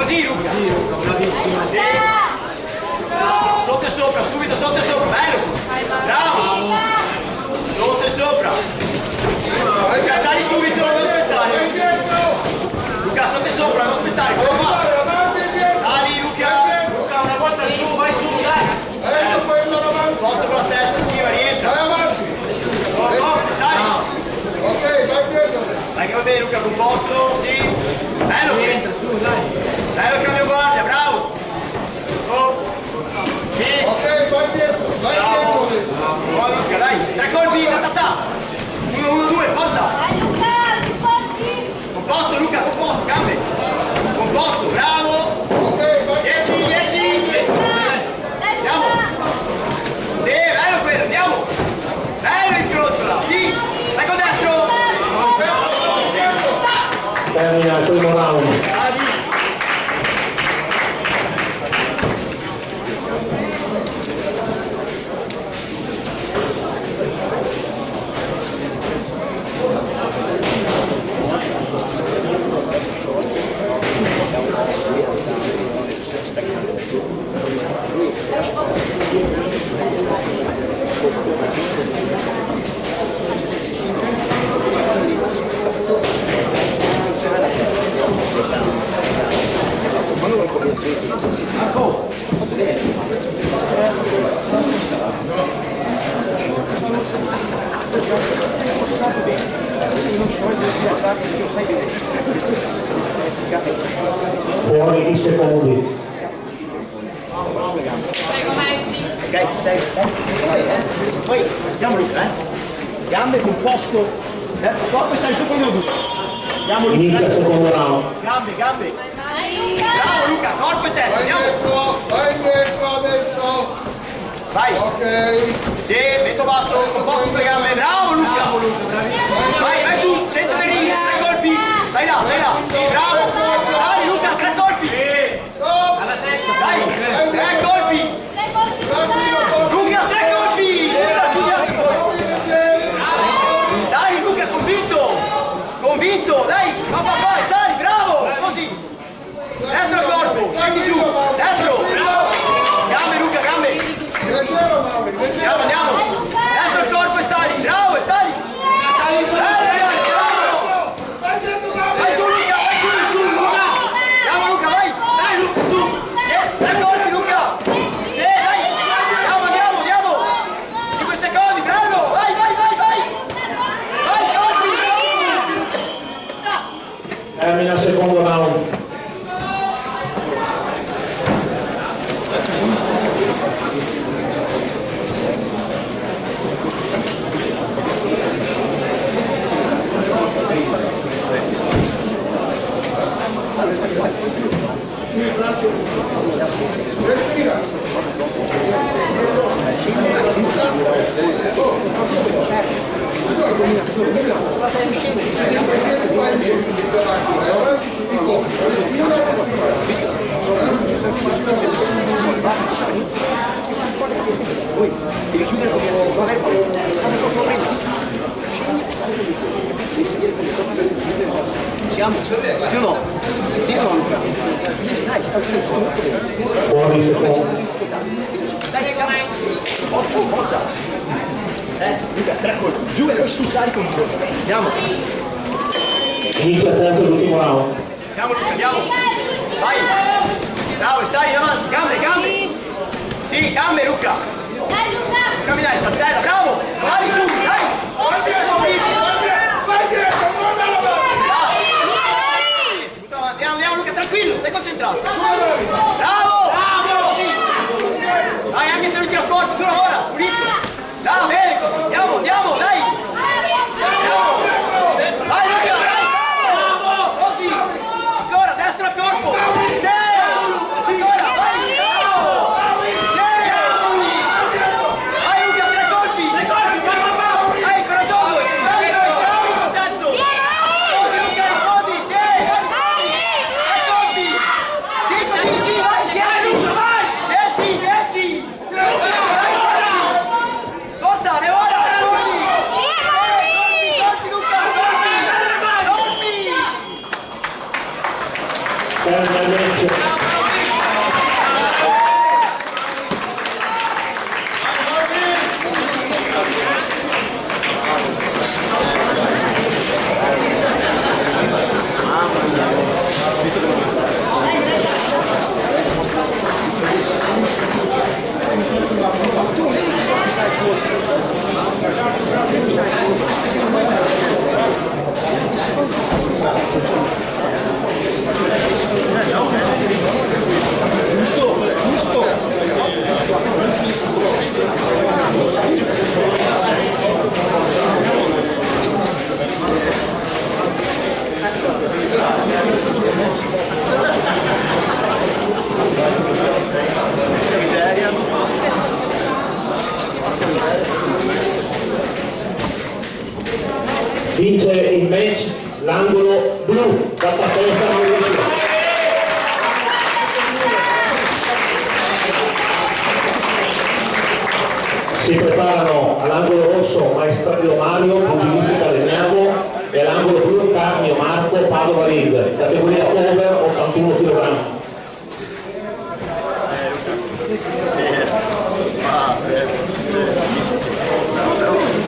Così Ruga. Sì, Ruga, bravissimo. Sì. Sotto e sopra, subito sotto e sopra, bello. Bravo. Sotto e sopra. Luca, sali subito, non aspettare. Luca, sotto e sopra, non aspettare. Come va? Sali Luca. Luca, una volta giù, vai su, dai. Adesso poi andare avanti. Posto con la testa, schiva, rientra. Vai avanti. Sali. Ok, vai dietro. Vai che va bene Luca, composto, sì. Bello. Rientra, su, dai. Bello cambio guardia, bravo. Oh. Sì. Ok, vai dietro. Vai Bravo. dietro. Bravo Luca, dai. 3 colpi, ta. 1, 1, 2, forza. Dai Luca, più forti! Composto Luca, composto, gambe. Composto, bravo. Ok, vai. 10, 10. Dai Andiamo. Luca! Sì, bello quello, andiamo. Bello il crocio là, sì. Vai col destro. Termina il primo round. Bravi. Fuori di secondi. Ok, sei. Poi andiamo Luca, Gambe composto. Destra corpo e sali su con 1, 2. Andiamo Luca. Inizia il secondo round. Gambe. Dai Luca! Bravo Luca, corpo e testa, Vai andiamo. dietro adesso. Vai. Ok. Sì, metto basso, composto sulle gambe. Bravo Luca. Vai tu, centro del ring, 3 colpi. Stai là. Sì, bravo. Sali Luca, 3 colpi. Stop. Alla testa. Dai, 3 colpi. 3 colpi Tranquillo. Luca! Luca, 3 colpi. Luca, chiudiamo. Dai Luca, convinto, dai, vai, sali, bravo, così. Destro al corpo, scendi giù, destro. Gambe Luca, gambe. Leggero, Mauri. Leggero. Andiamo. Destro al corpo e sali, bravo, e sali. Ragazzi, bravo. Vai dietro, Mauri. Vai tu Luca, Luca. Andiamo Luca, vai. Dai, Luca, su. 3 colpi Luca. Sì, dai. Andiamo. 5 secondi, bravo. Vai. Vai, colpi. Termina il secondo round. Respira. Poi devi chiudere come siamo? Sì o no? Sì o no Luca? Dai, sta tutto bene. Fuori secondi. Dai, forza. Luca, 3 colpi. Giù e poi su, sali con 2. Andiamo. Inizia il terzo e l'ultimo round. Andiamo Luca, andiamo. Vai. Bravo, stai davanti. Gambe. Sì, gambe Luca. Dai Luca! Cammi dai, saltella, bravo. Sali su, dai. Vai dietro, guarda la mano. Si butta avanti. Andiamo Luca, tranquillo, stai concentrato. Bravo. Dai, anche se lui tira forte, tu lavora, pulito. Dai, bene così. Andiamo, dai. Vai Luca, bravo. Così. Ancora, destra al corpo. Sì. Ancora, vai. Bravo. Sì. Vai Luca, 3 colpi. Vai, coraggioso. Sali con terzo. Rispondi Luca, rispondi. Sì, rispondi. 3 colpi. Sì, così, vai. 10. Forza, ne va. match. Vince il match l'angolo blu, Cattafesta 9. Si preparano all'angolo rosso Maestrario Mario, pugilistica Legnavo, e all'angolo blu Carmio Marco, Padova Rig, categoria over 81 kg. Sì.